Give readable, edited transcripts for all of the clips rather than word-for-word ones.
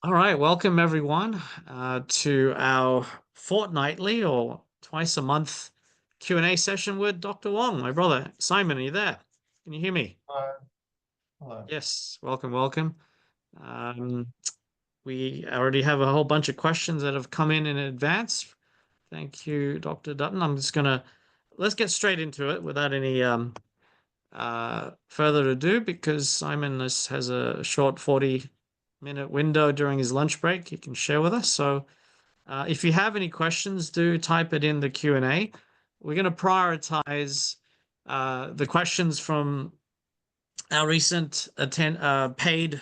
All right, welcome everyone to our fortnightly or twice a month Q&A session with Dr. Wong, my brother. Simon, are you there? Can you hear me? Hello. Hello. Yes, welcome, welcome. Um, we already have a whole bunch of questions that have come in advance. Thank you, Dr. Dutton. Let's get straight into it without any further ado, because Simon has a short 40-minute window during his lunch break he can share with us. So if you have any questions, do type it in the Q&A. We're going to prioritize the questions from our recent paid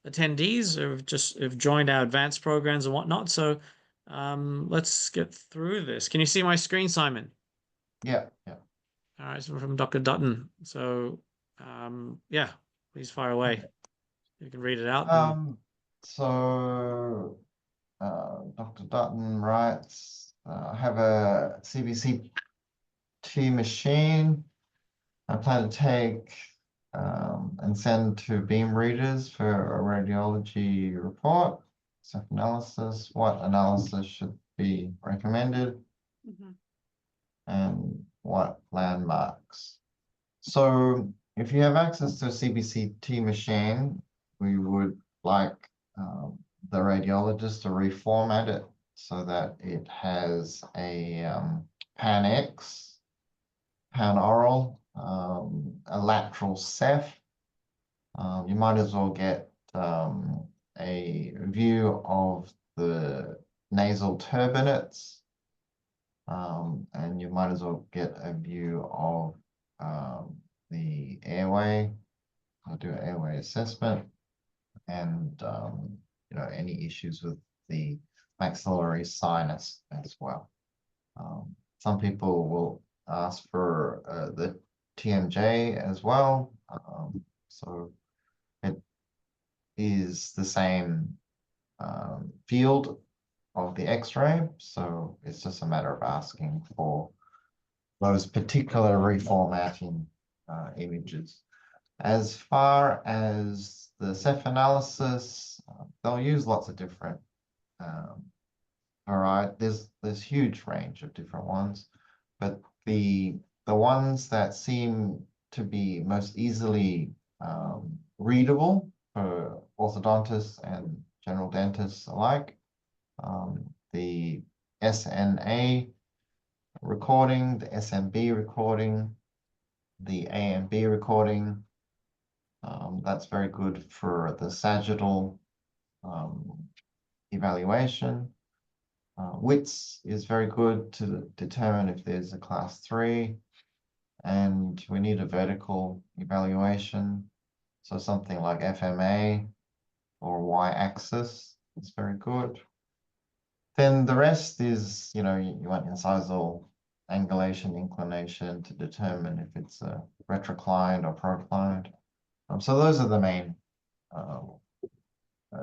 attendees who've joined our advanced programs and whatnot. So let's get through this. Can you see my screen, Simon? Yeah, yeah. All right, so from Dr. Dutton. So yeah, please fire away. Okay. You can read it out. Um, so Dr. Dutton writes, I have a CBCT machine. I plan to take and send to beam readers for a radiology report, self-analysis. What analysis should be recommended and what landmarks? So if you have access to a CBCT machine, we would like the radiologist to reformat it so that it has a pan X, pan oral, a lateral ceph. You might as well get a view of the nasal turbinates, and you might as well get a view of the airway. I'll do an airway assessment and any issues with the maxillary sinus as well. Some people will ask for the TMJ as well. So it is the same field of the X-ray. So it's just a matter of asking for those particular reformatting images. As far as the ceph analysis, they'll use lots of different there's huge range of different ones, but the ones that seem to be most easily readable for orthodontists and general dentists alike, the SNA recording, the SMB recording, the AMB recording. That's very good for the sagittal evaluation. WITS is very good to determine if there's a class 3, and we need a vertical evaluation. So something like FMA or Y-axis is very good. Then the rest is, you want incisal angulation, inclination to determine if it's a retroclined or proclined. So those are the main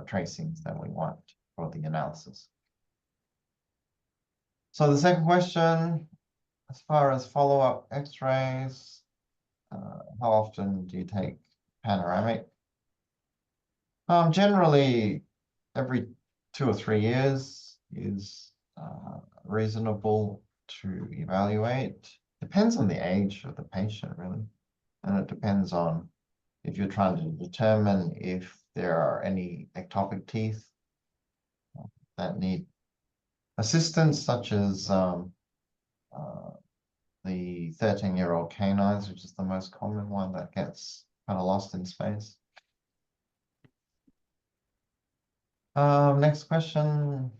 tracings that we want for the analysis. So the second question, as far as follow-up X-rays, how often do you take panoramic? Generally, every 2 or 3 years is reasonable to evaluate. Depends on the age of the patient, really. And it depends on if you're trying to determine if there are any ectopic teeth that need assistance, such as the 13-year-old canines, which is the most common one that gets kind of lost in space. Next question.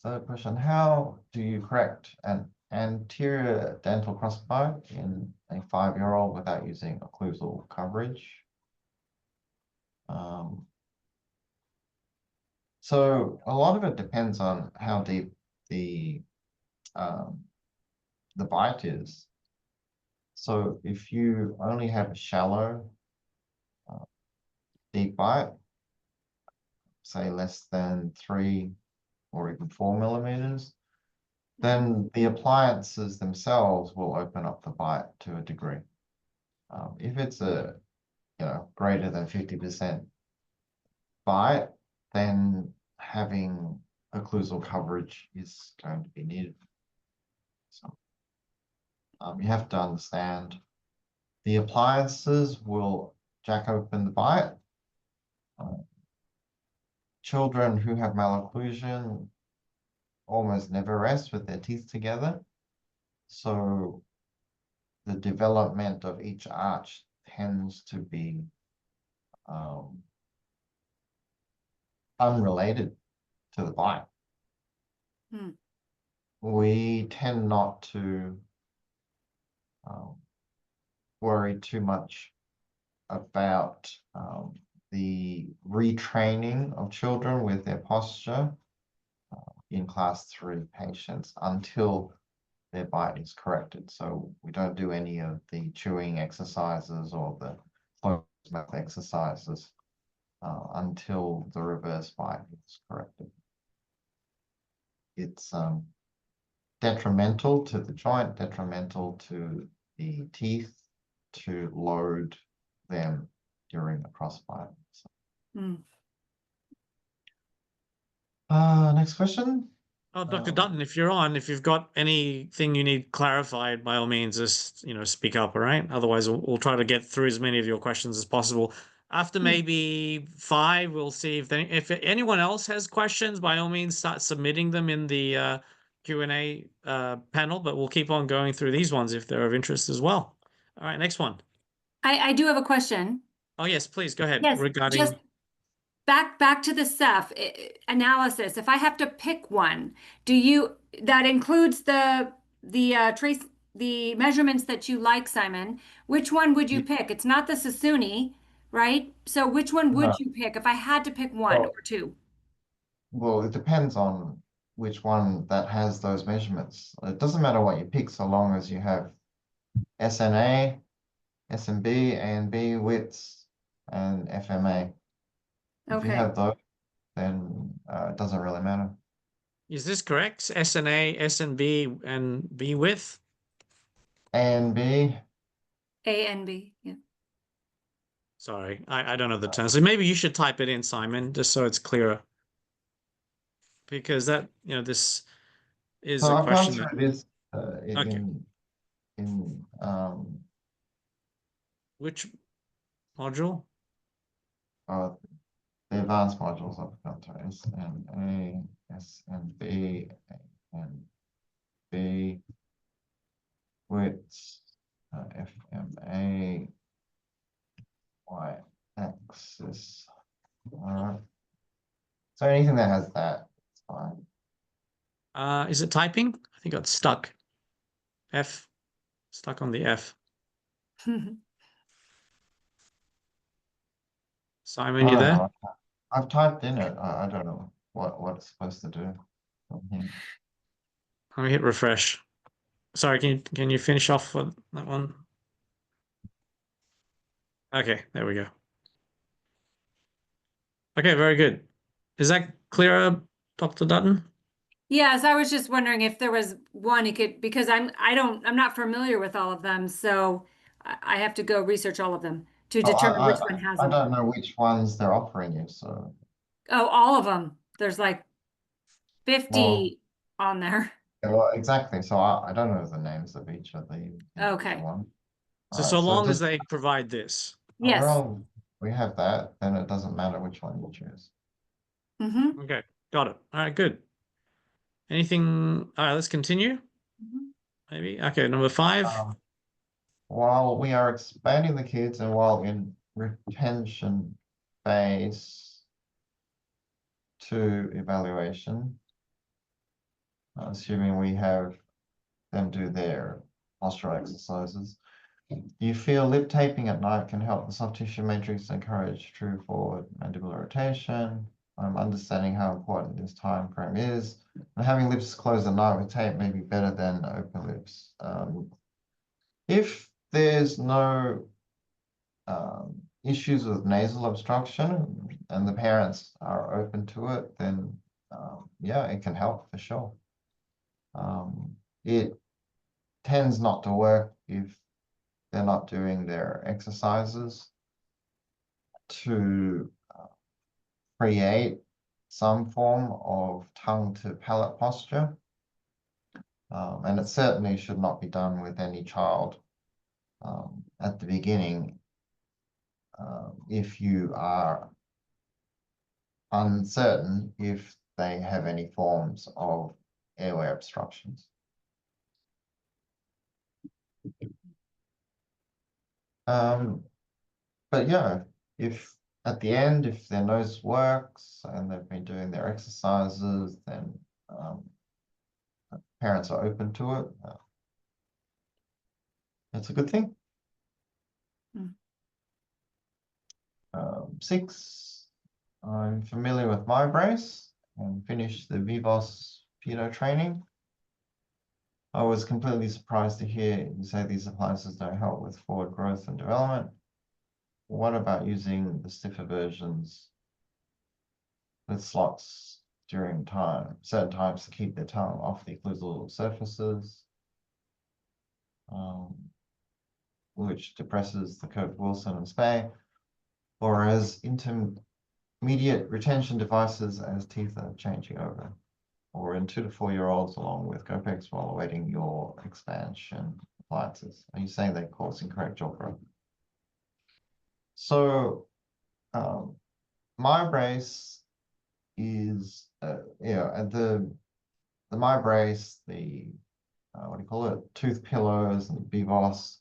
Third question, how do you correct an anterior dental crossbite in a 5-year-old without using occlusal coverage? So a lot of it depends on how deep the bite is. So if you only have a shallow, deep bite, say less than 3 or even 4 millimeters, then the appliances themselves will open up the bite to a degree. If it's a greater than 50% bite, then having occlusal coverage is going to be needed. So you have to understand the appliances will jack open the bite. Children who have malocclusion almost never rest with their teeth together. So the development of each arch tends to be unrelated to the bite. We tend not to worry too much about the retraining of children with their posture in class 3 patients until their bite is corrected. So we don't do any of the chewing exercises or the closed mouth exercises until the reverse bite is corrected. It's detrimental to the joint, detrimental to the teeth to load them during the crossbite. So. Next question. Oh, Dr. Dutton, if you're on, if you've got anything you need clarified, by all means, just speak up, all right? Otherwise, we'll try to get through as many of your questions as possible. After maybe 5, we'll see if anyone else has questions, by all means, start submitting them in the Q&A panel, but we'll keep on going through these ones if they're of interest as well. All right, next one. I do have a question. Oh, yes, please go ahead. Yes, Regarding just back to the Ceph analysis. If I have to pick one, that includes the measurements that you like, Simon? Which one would you pick? It's not the Sassoon, right? So which one would you pick if I had to pick one or two? Well, it depends on which one that has those measurements. It doesn't matter what you pick so long as you have SNA, SNB, ANB widths, and FMA. If you have those, then it doesn't really matter. Is this correct? SNA, SNB, and B width? ANB. ANB, yeah. Sorry, I don't know the terms. So maybe you should type it in, Simon, just so it's clearer. Because that, this is a I've gone question through that... this Okay. in Which module? the advanced modules I've gone through SNA, SNB, and B widths, FMA, Y axis. So anything that has that, it's fine. Is it typing? I think I got stuck. F, stuck on the F. Simon, you there? I've typed in it. I don't know what it's supposed to do. Let me hit refresh. Sorry, can you finish off with that one? Okay, there we go. Okay, very good. Is that clearer, Dr. Dutton? Yes, I was just wondering if there was one you could, because I'm not familiar with all of them, so I have to go research all of them to determine which one has I them. don't know which ones they're offering you, so. Oh, all of them. There's like 50 on there. Well, exactly. So I don't know the names of each of the Okay. ones. So long as they provide this. Yes. Overall, we have that, then it doesn't matter which one you choose. Okay, got it. All right, good. Anything? All right, let's continue. Maybe. Okay, number 5. While we are expanding the kids and while in retention phase 2 evaluation, assuming we have them do their postural exercises, you feel lip taping at night can help the soft tissue matrix encourage true forward mandibular rotation. I'm understanding how important this time frame is. And having lips closed at night with tape may be better than open lips. If there's no issues with nasal obstruction and the parents are open to it, then yeah, it can help for sure. It tends not to work if they're not doing their exercises to create some form of tongue to palate posture. And it certainly should not be done with any child at the beginning if you are uncertain if they have any forms of airway obstructions. But yeah, if at the end, if their nose works and they've been doing their exercises, then parents are open to it. It's a good thing. 6, I'm familiar with my brace and finished the Vivos pedo training. I was completely surprised to hear you say these appliances don't help with forward growth and development. What about using the stiffer versions with slots during certain times to keep the tongue off the occlusal surfaces, which depresses the curved Wilson and Spey, or as intermediate retention devices as teeth are changing over, or in 2 to 4 year olds along with Gopex while awaiting your expansion appliances? Are you saying they cause incorrect jaw growth? So my brace is, and the my brace, the what do you call it, tooth pillows and Vivos,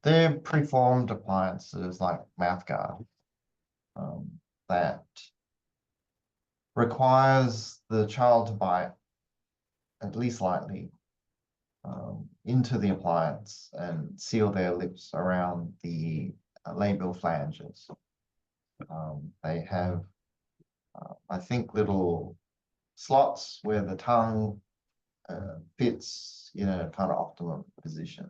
they're preformed appliances like mouthguard that requires the child to bite at least lightly into the appliance and seal their lips around the labial flanges. They have, I think, little slots where the tongue fits in a kind of optimum position.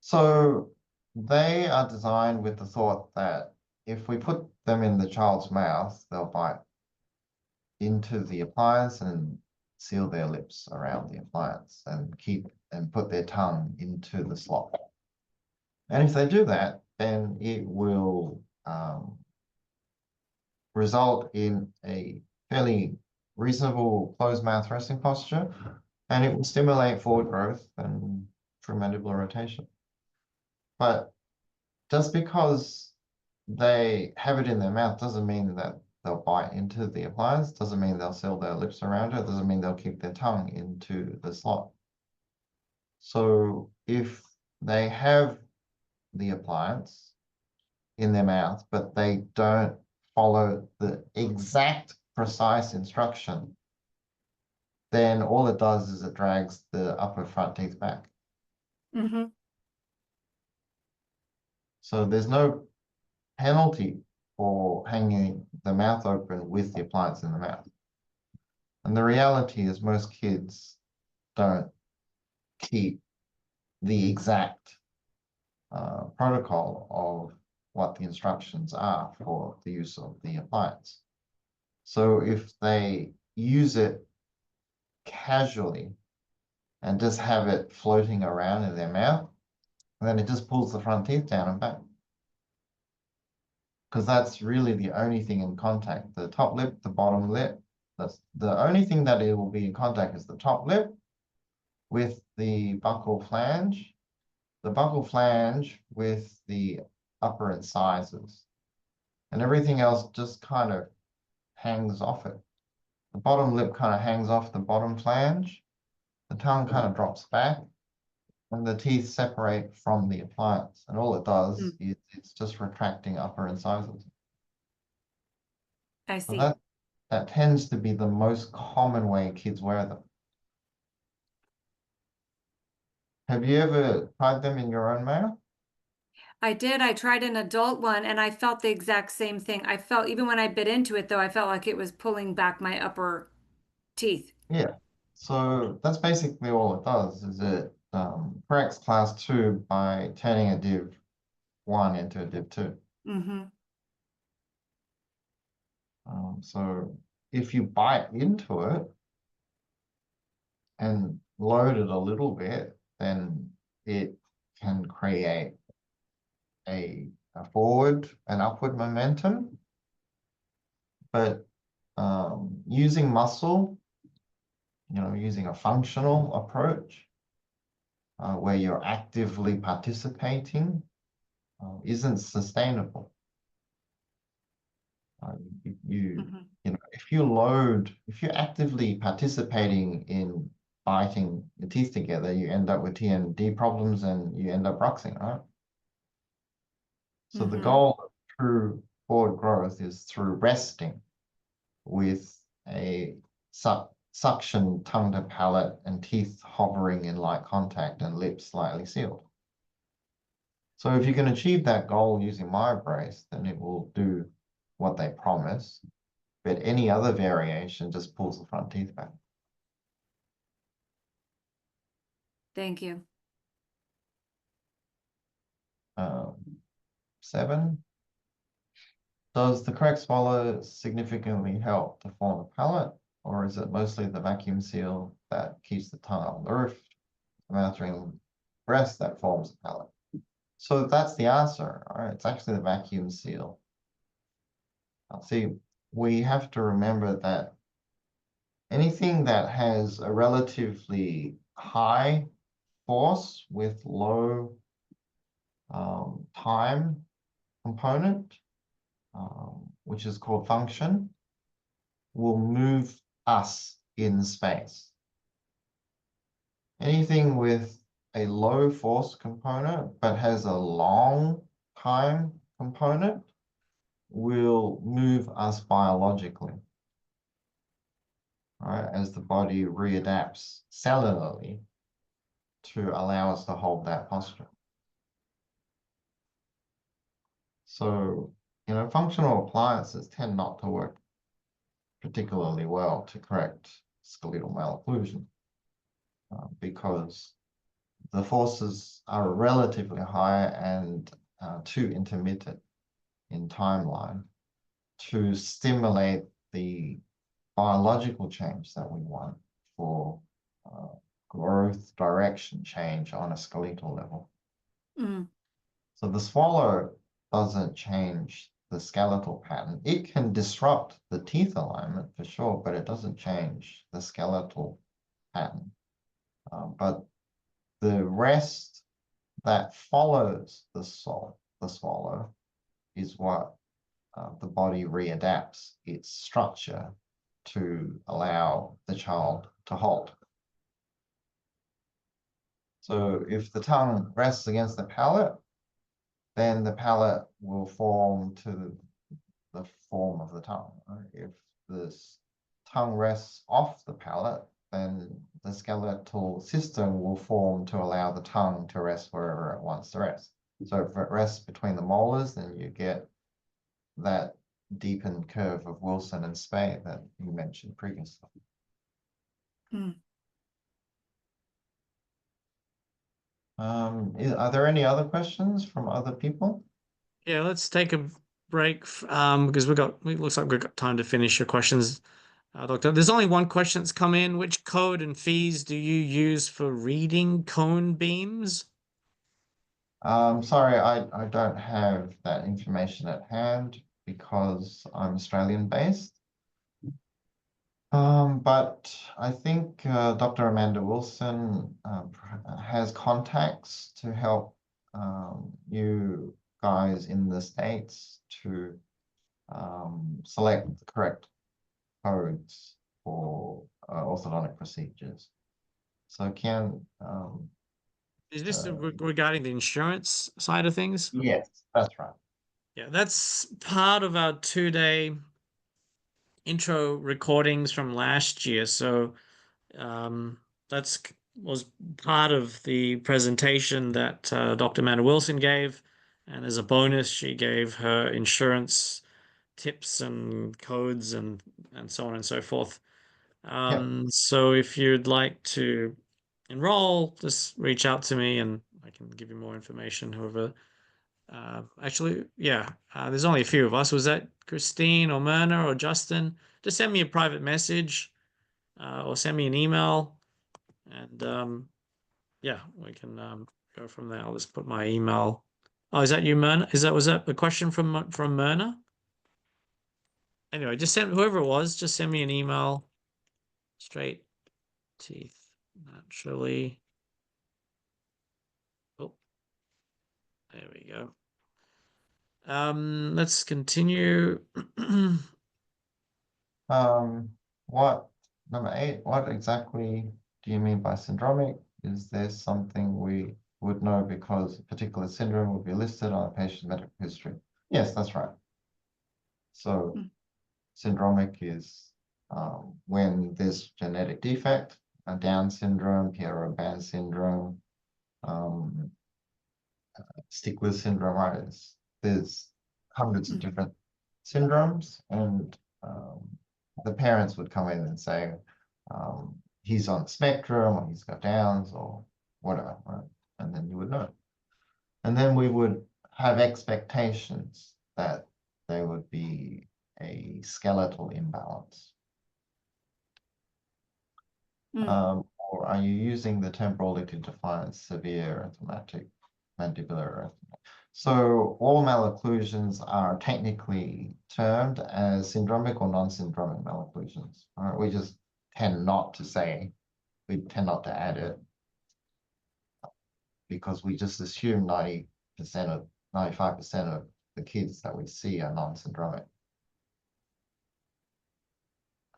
So they are designed with the thought that if we put them in the child's mouth, they'll bite into the appliance and seal their lips around the appliance and put their tongue into the slot. And if they do that, then it will result in a fairly reasonable closed mouth resting posture, and it will stimulate forward growth and true mandibular rotation. But just because they have it in their mouth doesn't mean that they'll bite into the appliance, doesn't mean they'll seal their lips around it, doesn't mean they'll keep their tongue into the slot. So if they have the appliance in their mouth, but they don't follow the exact precise instruction, then all it does is it drags the upper front teeth back. So there's no penalty for hanging the mouth open with the appliance in the mouth. And the reality is most kids don't keep the exact protocol of what the instructions are for the use of the appliance. So if they use it casually and just have it floating around in their mouth, then it just pulls the front teeth down and back. Because that's really the only thing in contact. The top lip, the bottom lip, that's the only thing that it will be in contact is the top lip with the buccal flange, the buccal flange with the upper incisors, and everything else just kind of hangs off it. The bottom lip kind of hangs off the bottom flange, the tongue kind of drops back, and the teeth separate from the appliance. And all it does is it's just retracting upper incisors. I see. So that tends to be the most common way kids wear them. Have you ever tried them in your own mouth? I did. I tried an adult one and I felt the exact same thing. I felt, even when I bit into it, though, I felt like it was pulling back my upper teeth. Yeah. So that's basically all it does, is it corrects class 2 by turning a div 1 into a div 2. So if you bite into it and load it a little bit, then it can create a forward and upward momentum. But using muscle, using a functional approach where you're actively participating isn't sustainable. If you're actively participating in biting your teeth together, you end up with T&D problems and you end up bruxing, right? So the goal of true forward growth is through resting with a suction tongue to palate and teeth hovering in light contact and lips slightly sealed. So if you can achieve that goal using MyoBrace, then it will do what they promise. But any other variation just pulls the front teeth back. Thank you. 7. Does the correct swallow significantly help to form the palate, or is it mostly the vacuum seal that keeps the tongue on the roof, the mouth ring breast that forms the palate? So that's the answer. All right, it's actually the vacuum seal. See, we have to remember that anything that has a relatively high force with low time component, which is called function, will move us in space. Anything with a low force component but has a long time component will move us biologically, right, as the body readapts cellularly to allow us to hold that posture. So, functional appliances tend not to work particularly well to correct skeletal malocclusion because the forces are relatively high and too intermittent in timeline to stimulate the biological change that we want for growth direction change on a skeletal level. So the swallow doesn't change the skeletal pattern. It can disrupt the teeth alignment for sure, but it doesn't change the skeletal pattern. But the rest that follows the swallow is what the body readapts its structure to allow the child to hold. So if the tongue rests against the palate, then the palate will form to the form of the tongue. If the tongue rests off the palate, then the skeletal system will form to allow the tongue to rest wherever it wants to rest. So if it rests between the molars, then you get that deepened curve of Wilson and Spey that you mentioned previously. Are there any other questions from other people? Yeah, let's take a break because it looks like we've got time to finish your questions, Doctor. There's only one question that's come in. Which code and fees do you use for reading cone beams? Sorry, I don't have that information at hand because I'm Australian based. But I think Dr. Amanda Wilson has contacts to help you guys in the States to select the correct codes for orthodontic procedures. So is this regarding the insurance side of things? Yes, that's right. Yeah, that's part of our 2-day intro recordings from last year. So that's was part of the presentation that Dr. Amanda Wilson gave. And as a bonus, she gave her insurance tips and codes and so on and so forth. So if you'd like to enroll, just reach out to me and I can give you more information. However, actually, yeah, there's only a few of us. Was that Christine or Myrna or Justin? Just send me a private message or send me an email and yeah, we can go from there. I'll just put my email. Oh, is that you, Myrna? Was that a question from Myrna? anyway, just send whoever it was, just send me an email. Straight teeth naturally. Oh, there we go. Let's continue. What, number 8, what exactly do you mean by syndromic? Is there something we would know because a particular syndrome would be listed on a patient's medical history? Yes, that's right. So syndromic is when there's genetic defect, a Down syndrome, Pierre-Robin syndrome, Stickler syndrome, right? There's hundreds of different syndromes, and the parents would come in and say, he's on the spectrum, or he's got Downs, or whatever, right? And then you would know. And then we would have expectations that there would be a skeletal imbalance. Or are you using the temporally to define severe arithmetic mandibular arithmetic? So all malocclusions are technically termed as syndromic or non-syndromic malocclusions. All right, we just tend not to say, we tend not to add it because we just assume 90% of 95% of the kids that we see are non-syndromic.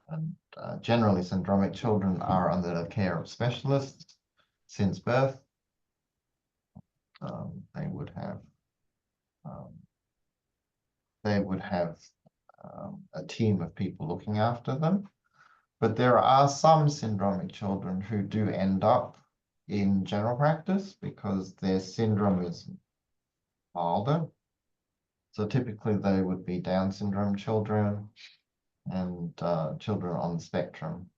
And generally, syndromic children are under the care of specialists since birth. They would have a team of people looking after them. But there are some syndromic children who do end up in general practice because their syndrome is milder. So typically they would be Down syndrome children and children on the spectrum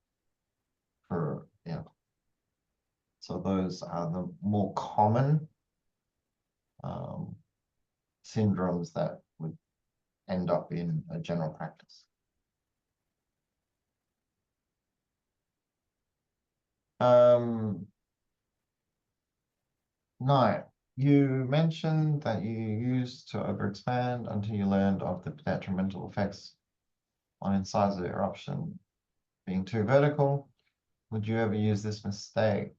for, yeah. So those are the more common syndromes that would end up in a general practice. No, you mentioned that you used to overexpand until you learned of the detrimental effects on incisor eruption being too vertical. Would you ever use this mistake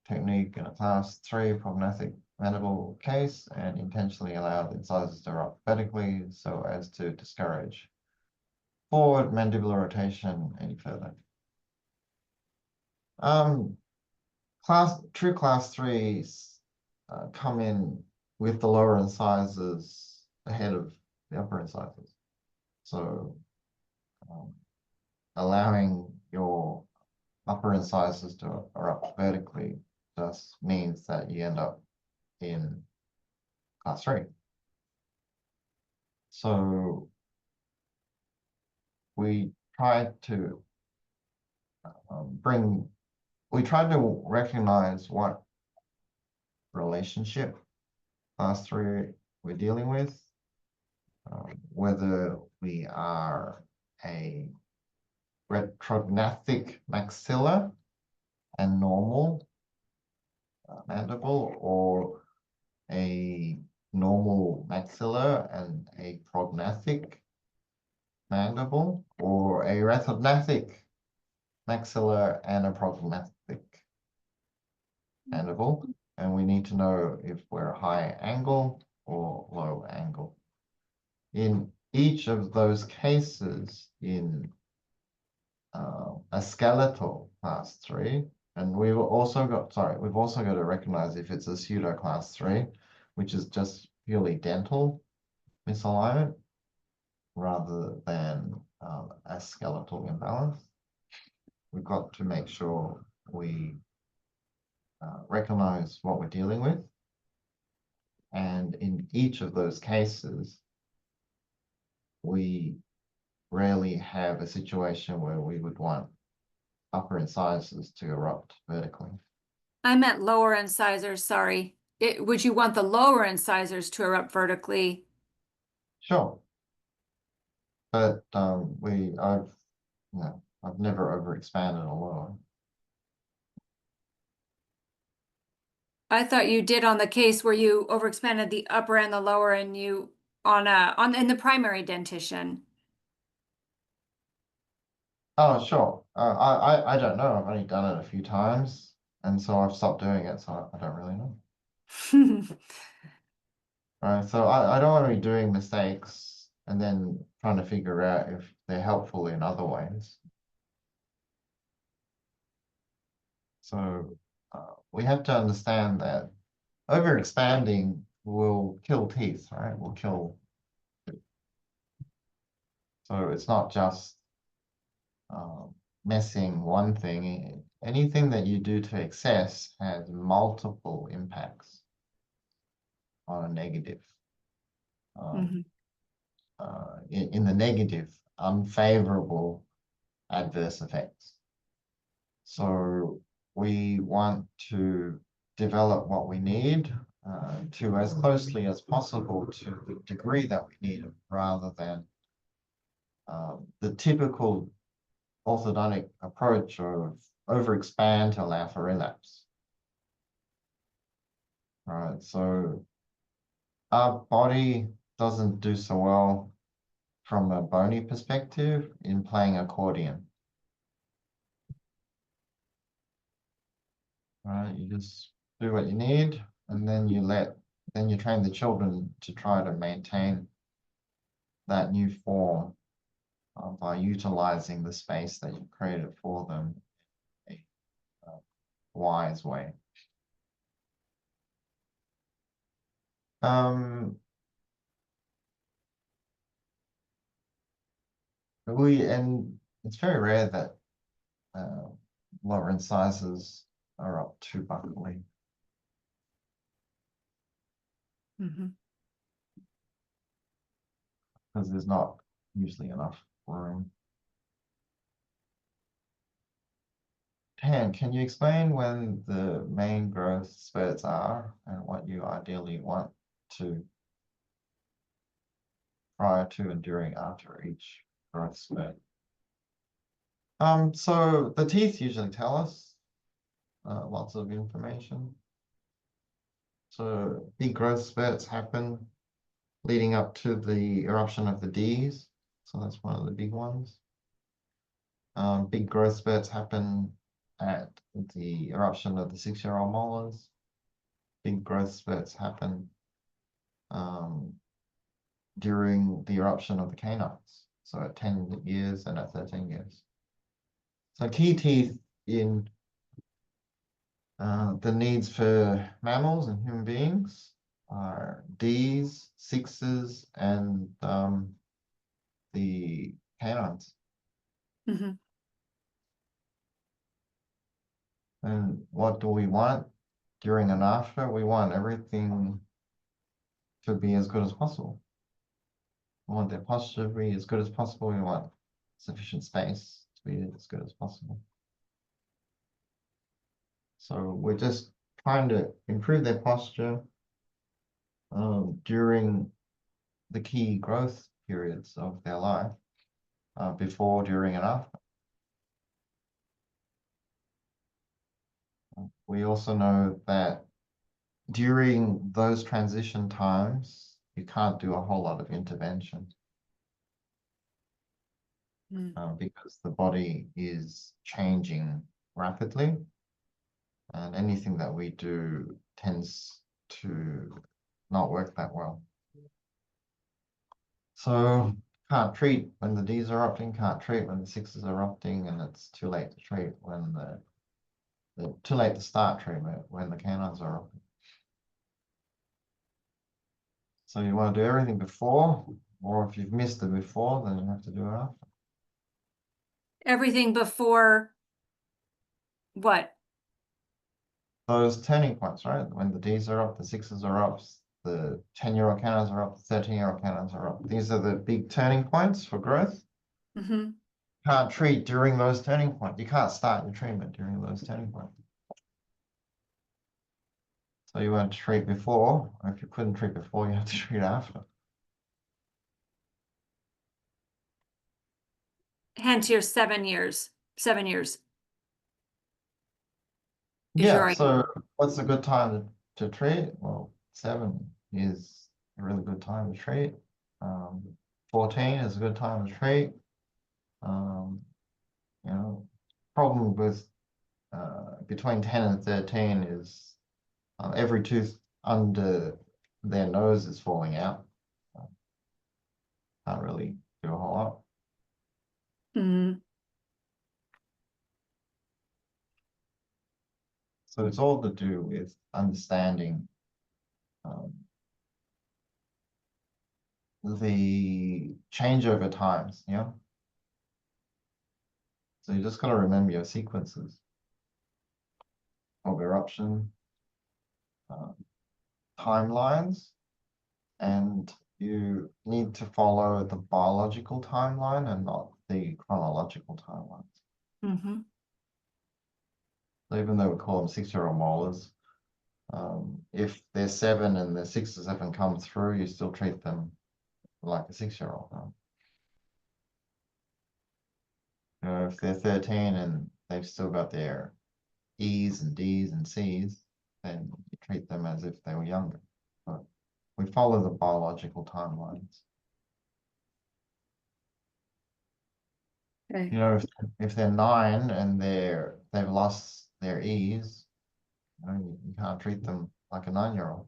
technique in a class 3 prognostic mandible case and intentionally allow the incisors to erupt vertically so as to discourage forward mandibular rotation any further? True class 3s come in with the lower incisors ahead of the upper incisors. So allowing your upper incisors to erupt vertically just means that you end up in class 3. So we tried to recognize what relationship class 3 we're dealing with, whether we are a retrognathic maxilla and normal mandible, or a normal maxilla and a prognathic mandible, or a retrognathic maxilla and a prognathic mandible. And we need to know if we're high angle or low angle. In each of those cases, in a skeletal class 3, and we've also got to recognize if it's a pseudo class 3, which is just purely dental misalignment rather than a skeletal imbalance. We've got to make sure we recognize what we're dealing with. And in each of those cases, we rarely have a situation where we would want upper incisors to erupt vertically. I meant lower incisors, sorry. Would you want the lower incisors to erupt vertically? Sure. But I've never overexpanded a lower. I thought you did on the case where you overexpanded the upper and the lower, and you in the primary dentition. Oh, sure. I don't know. I've only done it a few times, and so I've stopped doing it, so I don't really know. Right, so I don't want to be doing mistakes and then trying to figure out if they're helpful in other ways. So we have to understand that overexpanding will kill teeth, right? Will kill. So it's not just messing one thing. Anything that you do to excess has multiple impacts on a negative. Mhm. In the negative, unfavorable adverse effects. So we want to develop what we need to as closely as possible to the degree that we need it, rather than the typical orthodontic approach of overexpand to allow for relapse. Right, so our body doesn't do so well from a bony perspective in playing accordion. Right, you just do what you need, and then you train the children to try to maintain that new form by utilizing the space that you created for them in a wise way. And it's very rare that lower incisors are up too buckly. Mhm. Because there's not usually enough room. Tan, can you explain when the main growth spurts are and what you ideally want to prior to and during after each growth spurt? So the teeth usually tell us lots of information. So big growth spurts happen leading up to the eruption of the Ds. So that's one of the big ones. Big growth spurts happen at the eruption of the 6-year-old molars. Big growth spurts happen during the eruption of the canines. So at 10 years and at 13 years. So key teeth in the needs for mammals and human beings are Ds, 6s, and the canines. Mhm. And what do we want during and after? We want everything to be as good as possible. We want their posture to be as good as possible. We want sufficient space to be as good as possible. So we're just trying to improve their posture during the key growth periods of their life, before, during, and after. We also know that during those transition times, you can't do a whole lot of intervention because the body is changing rapidly, and anything that we do tends to not work that well. So can't treat when the Ds are erupting, can't treat when the 6s are erupting, and it's too late to treat when too late to start treatment when the canines are erupting. So you want to do everything before, or if you've missed it before, then you have to do it after. Everything before what? Those turning points, right? When the Ds are up, the 6s are up, the 10-year-old canines are up, the 13-year-old canines are up. These are the big turning points for growth. Mm-hmm. Can't treat during those turning points. You can't start your treatment during those turning points. So you want to treat before, or if you couldn't treat before, you have to treat after. Hence your 7 years. 7 years. Yeah, so what's a good time to treat? Well, 7 is a really good time to treat. 14 is a good time to treat. You know, problem with between 10 and 13 is every tooth under their nose is falling out. Can't really do a whole lot. Mhm. So it's all to do with understanding the changeover times, yeah. So you just got to remember your sequences of eruption, timelines, and you need to follow the biological timeline and not the chronological timelines. Mhm. So even though we call them 6-year-old molars, if they're 7 and they're 6 or 7 come through, you still treat them like a 6-year-old. You know, if they're 13 and they've still got their E's and D's and C's, then you treat them as if they were younger. But we follow the biological timelines. Okay. You know, if they're 9 and they've lost their E's, you know, you can't treat them like a 9-year-old.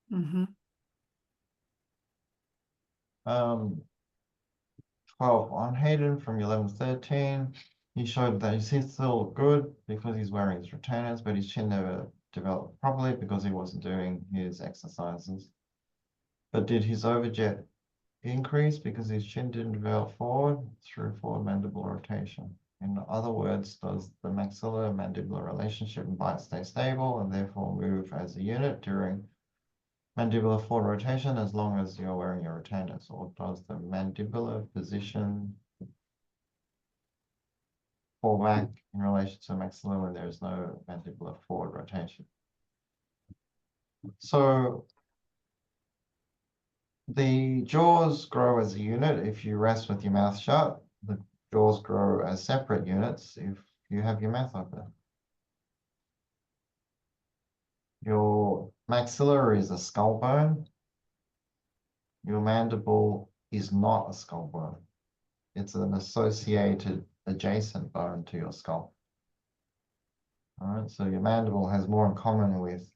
Mhm. 12 on Hayden from 11-13. He showed that his teeth still look good because he's wearing his retainers, but his chin never developed properly because he wasn't doing his exercises. But did his overjet increase because his chin didn't develop forward through forward mandibular rotation? In other words, does the maxilla-mandibular relationship and bite stay stable and therefore move as a unit during mandibular forward rotation as long as you're wearing your retainers, or does the mandibular position fall back in relation to maxilla when there is no mandibular forward rotation? So the jaws grow as a unit if you rest with your mouth shut. The jaws grow as separate units if you have your mouth open. Your maxilla is a skull bone. Your mandible is not a skull bone. It's an associated adjacent bone to your skull. All right, so your mandible has more in common with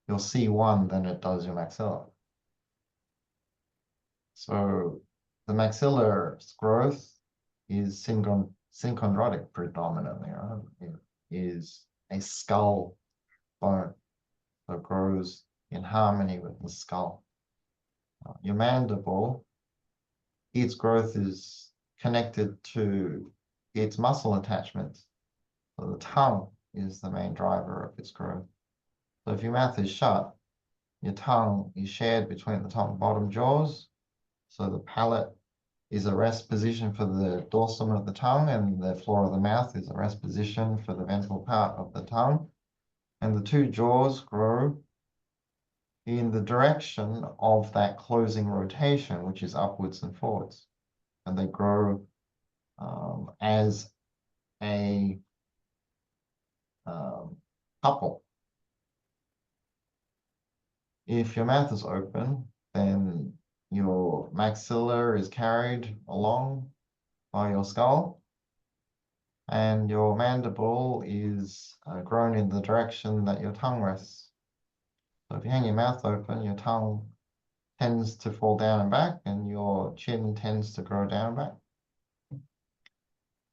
your C1 than it does your maxilla. So the maxillar's growth is synchondrotic predominantly, right? It is a skull bone that grows in harmony with the skull. Your mandible, its growth is connected to its muscle attachments. So the tongue is the main driver of its growth. So if your mouth is shut, your tongue is shared between the top and bottom jaws. So the palate is a rest position for the dorsum of the tongue, and the floor of the mouth is a rest position for the ventral part of the tongue. And the two jaws grow in the direction of that closing rotation, which is upwards and forwards. And they grow as a couple. If your mouth is open, then your maxilla is carried along by your skull, and your mandible is grown in the direction that your tongue rests. So if you hang your mouth open, your tongue tends to fall down and back, and your chin tends to grow down and back.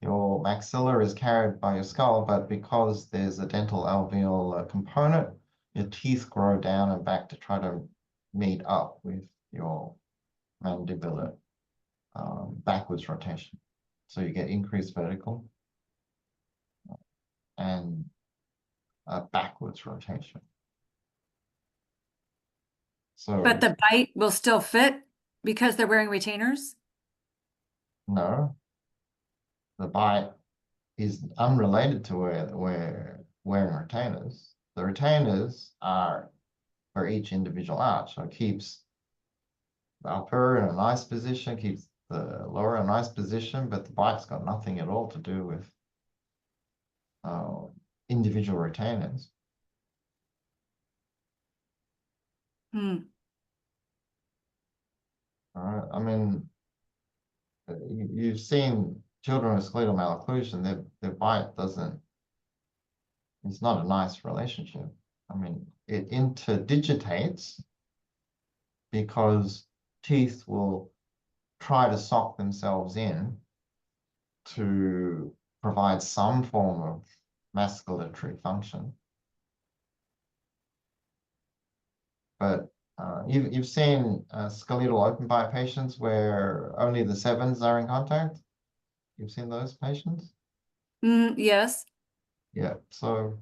Your maxilla is carried by your skull, but because there's a dental alveolar component, your teeth grow down and back to try to meet up with your mandibular backwards rotation. So you get increased vertical and backwards rotation. So But the bite will still fit because they're wearing retainers? no, the bite is unrelated to wearing retainers. The retainers are for each individual arch. So it keeps the upper in a nice position, keeps the lower in a nice position, but the bite's got nothing at all to do with individual retainers. Hmm. All right, I mean, you've seen children with skeletal malocclusion, their bite doesn't, it's not a nice relationship. I mean, it interdigitates because teeth will try to sock themselves in to provide some form of masculatory function. But you've seen skeletal open bite patients where only the sevens are in contact. You've seen those patients? Yes. Yeah. So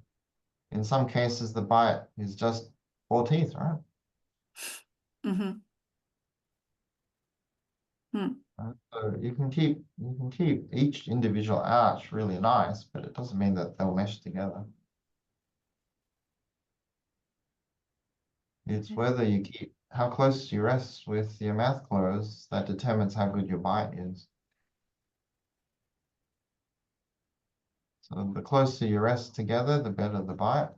in some cases, the bite is just 4 teeth, right? Mm-hmm. So you can keep each individual arch really nice, but it doesn't mean that they'll mesh together. It's whether you keep how close you rest with your mouth closed that determines how good your bite is. So the closer you rest together, the better the bite.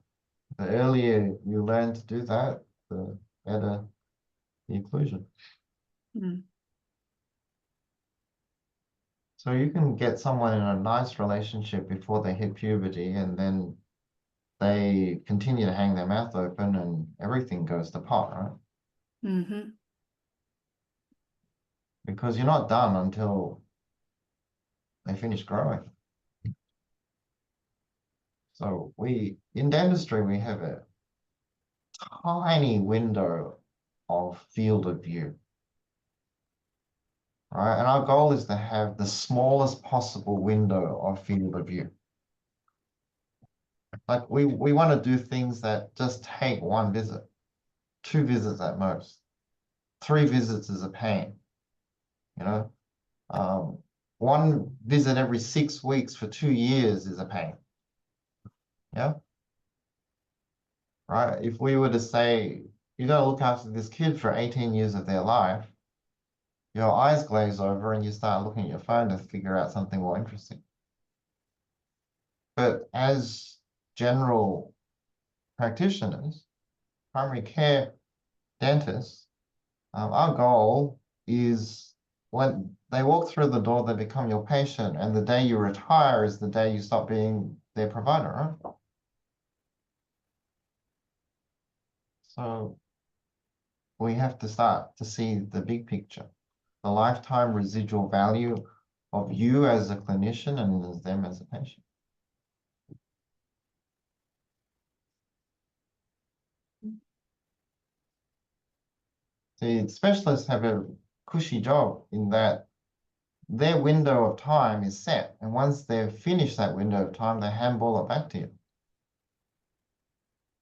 The earlier you learn to do that, the better the occlusion. Mm. So you can get someone in a nice relationship before they hit puberty, and then they continue to hang their mouth open and everything goes to pot, right? Mm-hmm. Because you're not done until they finish growing. So in dentistry, we have a tiny window of field of view, right? And our goal is to have the smallest possible window of field of view. Like we want to do things that just take 1 visit, 2 visits at most. 3 visits is a pain, you know? 1 visit every 6 weeks for 2 years is a pain. Yeah. Right. If we were to say, you got to look after this kid for 18 years of their life, your eyes glaze over and you start looking at your phone to figure out something more interesting. But as general practitioners, primary care dentists, our goal is when they walk through the door, they become your patient, and the day you retire is the day you stop being their provider, right? So we have to start to see the big picture, the lifetime residual value of you as a clinician and as them as a patient. The specialists have a cushy job in that their window of time is set, and once they've finished that window of time, they handball it back to you.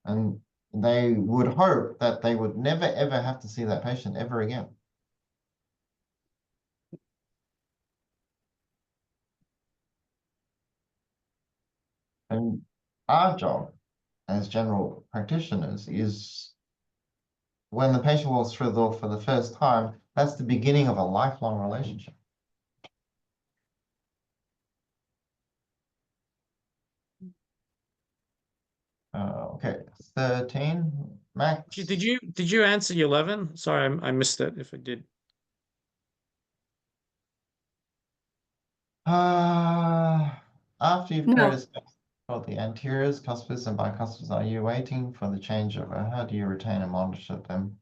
And they would hope that they would never, ever have to see that patient ever again. And our job as general practitioners is when the patient walks through the door for the first time, that's the beginning of a lifelong relationship. Okay, 13, Max. Did you answer 11? Sorry, I missed it if I did. After you've No. created space for the anteriors, cuspids, and bicuspids, are you waiting for the changeover? How do you retain and monitor them?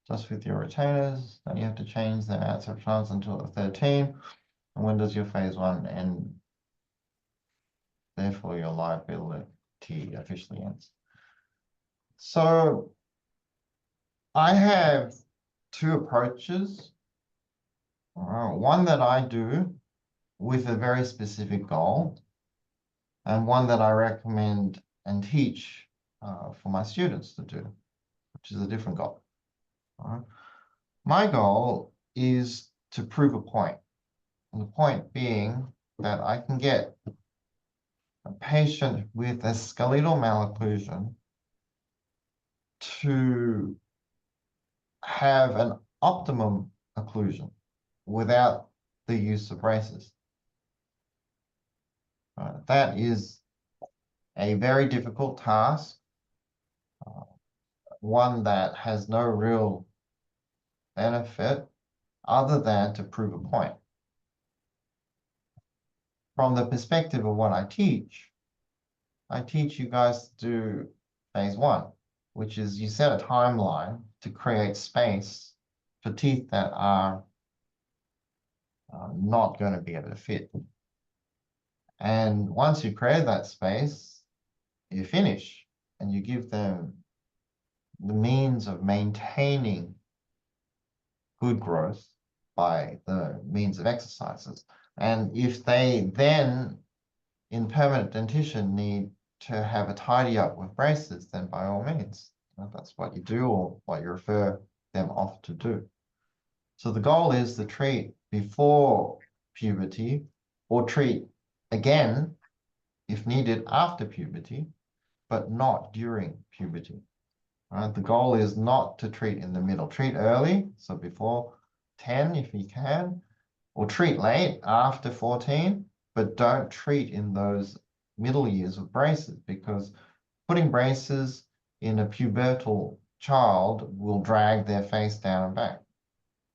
Just with your retainers, then you have to change them out of times until the 13. And when does your phase 1 end? Therefore, your liability officially ends. So I have 2 approaches. One that I do with a very specific goal, and one that I recommend and teach for my students to do, which is a different goal. My goal is to prove a point, and the point being that I can get a patient with a skeletal malocclusion to have an optimum occlusion without the use of braces. That is a very difficult task, one that has no real benefit other than to prove a point. from the perspective of what I teach you guys to do phase one, which is you set a timeline to create space for teeth that are not going to be able to fit. And once you create that space, you finish and you give them the means of maintaining good growth by the means of exercises. And if they then, in permanent dentition, need to have a tidy up with braces, then by all means, that's what you do or what you refer them off to do. So the goal is to treat before puberty or treat again if needed after puberty, but not during puberty. Right? The goal is not to treat in the middle. Treat early, so before 10 if you can, or treat late after 14, but don't treat in those middle years with braces, because putting braces in a pubertal child will drag their face down and back.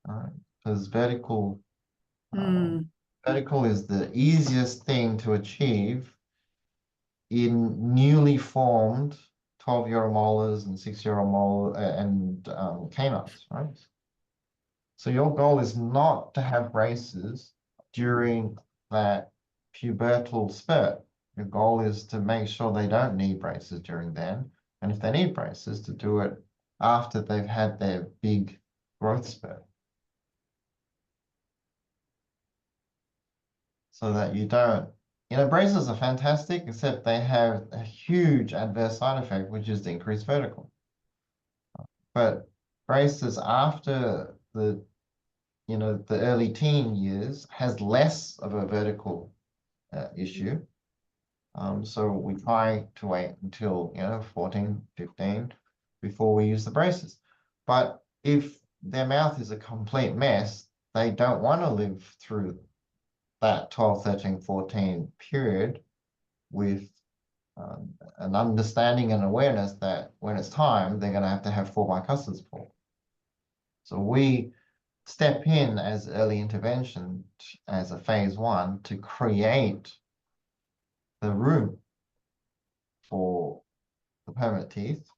Right? Because vertical is the easiest thing to achieve in newly formed 12-year-old molars and 6-year-old molar and canines, right? So your goal is not to have braces during that pubertal spurt. Your goal is to make sure they don't need braces during then, and if they need braces, to do it after they've had their big growth spurt. So that you don't, braces are fantastic, except they have a huge adverse side effect, which is the increased vertical. But braces after the early teen years has less of a vertical issue. So we try to wait until 14, 15 before we use the braces. But if their mouth is a complete mess, they don't want to live through that 12, 13, 14 period with an understanding and awareness that when it's time, they're going to have 4 bicustard pulled. So we step in as early intervention as a phase one to create the room for the permanent teeth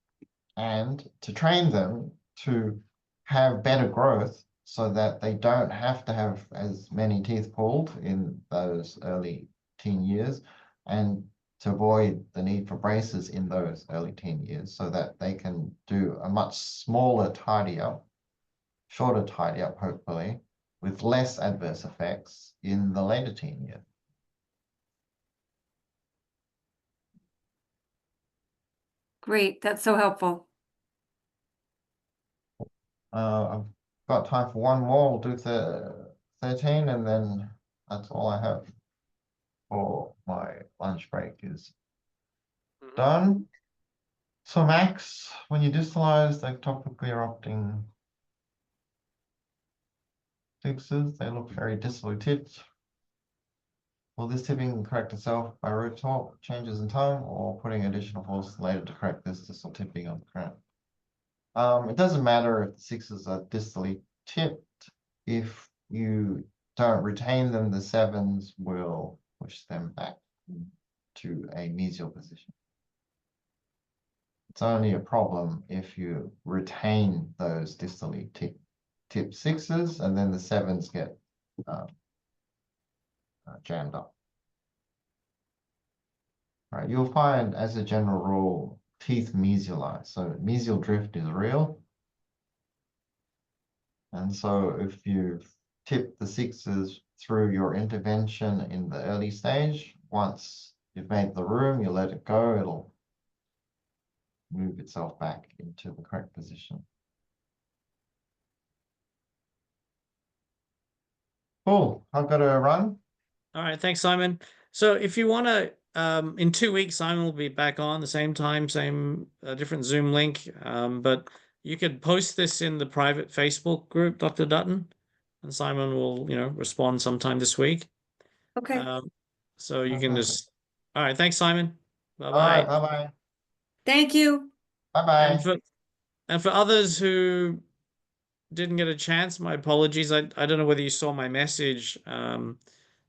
and to train them to have better growth so that they don't have to have as many teeth pulled in those early teen years, and to avoid the need for braces in those early teen years, so that they can do a much smaller tidy up, shorter tidy up, hopefully, with less adverse effects in the later teen year. Great, that's so helpful. I've got time for one more. We'll do 13, and then that's all I have for my lunch break is done. So Max, when you distalize the ectopically erupting fixes, they look very distally tipped. Will this tipping correct itself by root torque changes in time, or putting additional force later to correct this distal tipping on the crown? It doesn't matter if the 6s are distally tipped. If you don't retain them, the 7s will push them back to a mesial position. It's only a problem if you retain those distally tipped 6s, and then the 7s get jammed up. Right, you'll find, as a general rule, teeth mesialize. So mesial drift is real. And so if you've tipped the 6s through your intervention in the early stage, once you've made the room, you let it go, it'll move itself back into the correct position. Cool, I've got to run. All right, thanks, Simon. So if you want to, in 2 weeks, Simon will be back on the same time, same different Zoom link. But you could post this in the private Facebook group, Dr. Dutton, and Simon will, respond sometime this week. Okay. So you can just. All right, thanks, Simon. Bye-bye. All right, bye-bye. Thank you. Bye-bye. And for others who didn't get a chance, my apologies. I don't know whether you saw my message.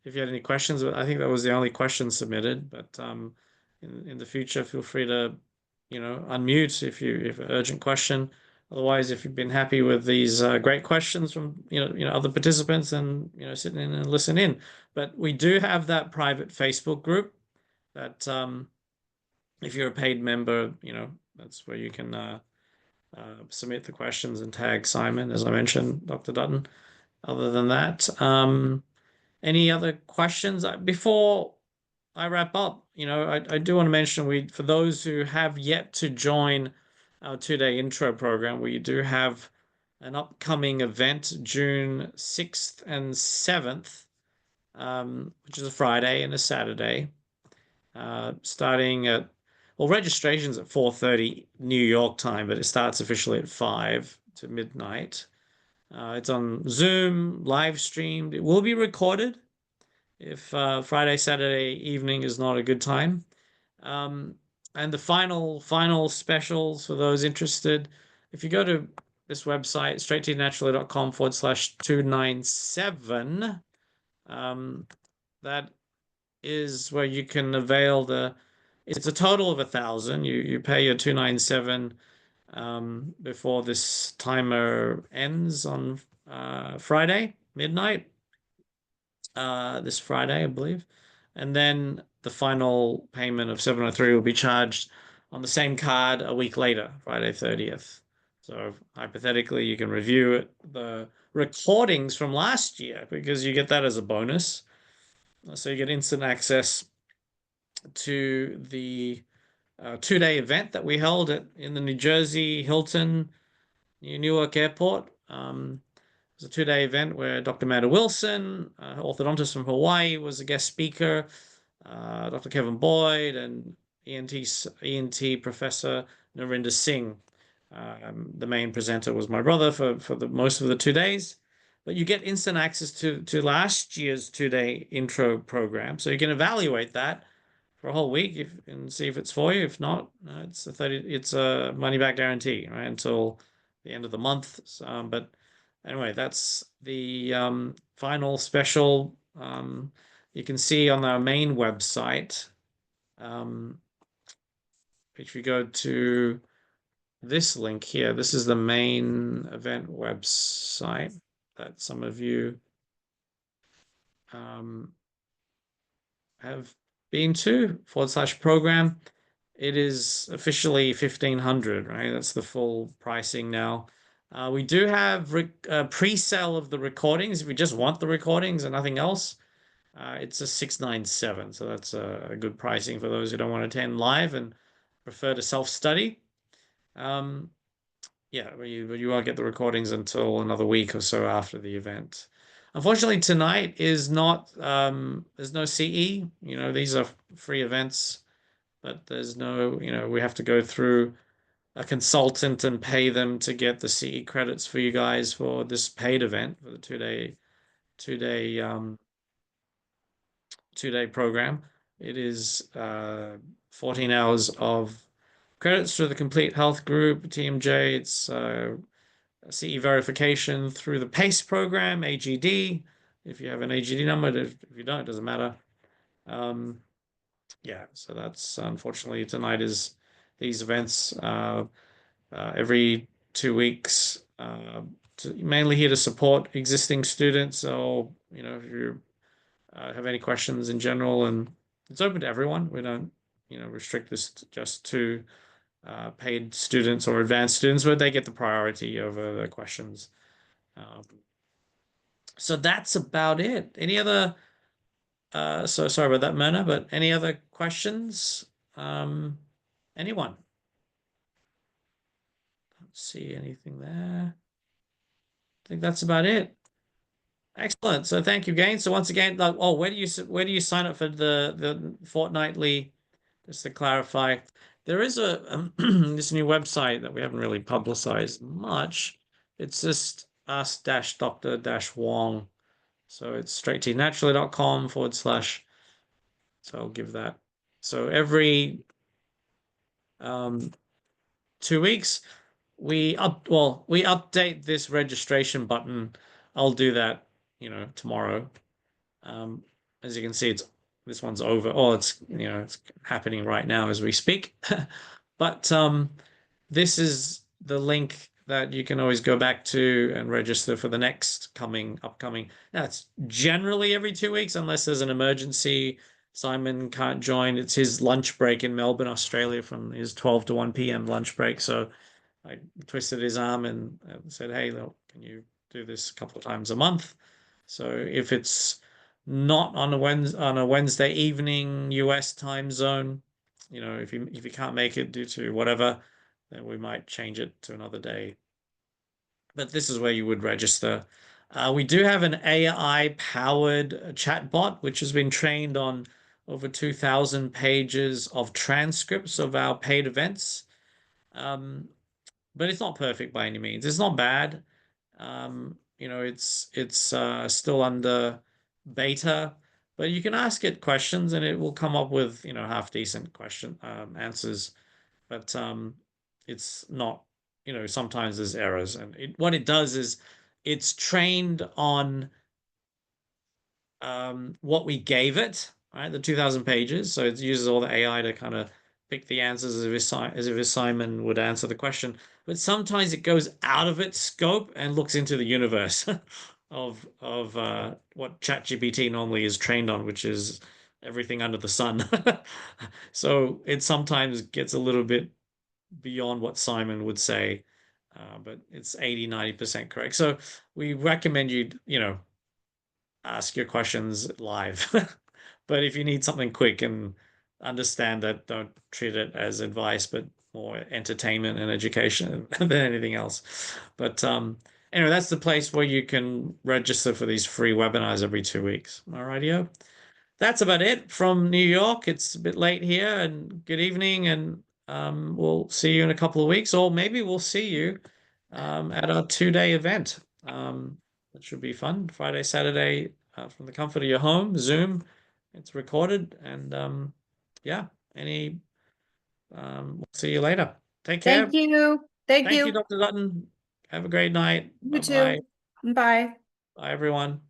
if you had any questions. But I think that was the only question submitted. But in the future, feel free to, unmute if an urgent question. Otherwise, if you've been happy with these great questions from other participants, then sit in and listen in. But we do have that private Facebook group that if you're a paid member, that's where you can submit the questions and tag Simon, as I mentioned, Dr. Dutton. Other than that, any other questions before I wrap up? I do want to mention for those who have yet to join our 2-day intro program, we do have an upcoming event June 6th and 7th, which is a Friday and a Saturday, starting at, well, registration's at 4:30 New York time, but it starts officially at 5 to midnight. It's on Zoom, live streamed. It will be recorded if Friday, Saturday evening is not a good time. And the final specials for those interested, if you go to this website, straightteethnaturally.com/297, that is where you can it's a total of 1,000. You pay your 297 before this timer ends on Friday midnight, this Friday, I believe. And then the final payment of 703 will be charged on the same card a week later, Friday 30th. So hypothetically, you can review the recordings from last year because you get that as a bonus. So you get instant access to the 2-day event that we held in the New Jersey Hilton Newark Airport. It was a 2-day event where Dr. Amanda Wilson, orthodontist from Hawaii, was a guest speaker. Dr. Kevin Boyd and ENT Professor Narinder Singh. The main presenter was my brother for the most of the 2 days. But you get instant access to last year's 2-day intro program, so you can evaluate that for a whole week and see if it's for you. If not, it's a money back guarantee, right, until the end of the month. But anyway, that's the final special. You can see on our main website. If you go to this link here, this is the main event website that some of you have been to, /program. It is officially 1,500, right? That's the full pricing now. We do have pre-sale of the recordings. If you just want the recordings and nothing else, it's a 697. So that's a good pricing for those who don't want to attend live and prefer to self-study. Yeah, but you won't get the recordings until another week or so after the event. Unfortunately, tonight is not, there's no CE. These are free events, but there's no, we have to go through a consultant and pay them to get the CE credits for you guys for this paid event, for the 2-day program. It is 14 hours of credits through the Complete Health Group, TMJ. It's CE verification through the PACE program, AGD. If you have an AGD number, if you don't, it doesn't matter. Yeah, so that's unfortunately tonight is these events every 2 weeks, mainly here to support existing students. So, if you have any questions in general, and it's open to everyone. We don't, restrict this just to paid students or advanced students, but they get the priority over the questions. So that's about it. Any other, so sorry about that, Myrna, but any other questions? Anyone? Don't see anything there. I think that's about it. Excellent. So thank you again. So once again, where do you sign up for the fortnightly? Just to clarify, there is this new website that we haven't really publicized much. It's just us-Dr-Wong. So it's straightteethnaturally.com / so I'll give that. So every 2 weeks, we update this registration button. I'll do that, tomorrow. as you can see, this one's over. Oh, it's it's happening right now as we speak. But this is the link that you can always go back to and register for the next upcoming. That's generally every 2 weeks, unless there's an emergency. Simon can't join. It's his lunch break in Melbourne, Australia, from his 12 to 1 p.m. lunch break. So I twisted his arm and said, "Hey, look, can you do this a couple of times a month?" So if it's not on a Wednesday evening US time zone, if you can't make it due to whatever, then we might change it to another day. But this is where you would register. We do have an AI-powered chatbot, which has been trained on over 2,000 pages of transcripts of our paid events. But it's not perfect by any means. It's not bad. It's still under beta, but you can ask it questions and it will come up with half decent answers. But it's not. Sometimes there's errors, and what it does is it's trained on what we gave it, right? The 2,000 pages. So it uses all the AI to kind of pick the answers as if Simon would answer the question. But sometimes it goes out of its scope and looks into the universe of what ChatGPT normally is trained on, which is everything under the sun. So it sometimes gets a little bit beyond what Simon would say, but it's 80-90% correct. So we recommend you ask your questions live. But if you need something quick, and understand that, don't treat it as advice, but more entertainment and education than anything else. But anyway, that's the place where you can register for these free webinars every 2 weeks. All rightio. That's about it from New York. It's a bit late here, and good evening, and we'll see you in a couple of weeks, or maybe we'll see you at our 2-day event. It should be fun. Friday, Saturday, from the comfort of your home, Zoom. It's recorded, and yeah, we'll see you later. Take care. Thank you. Thank Thank you, you. Dr. Dutton. Have a great night. You Bye-bye. too. Bye. Bye, everyone.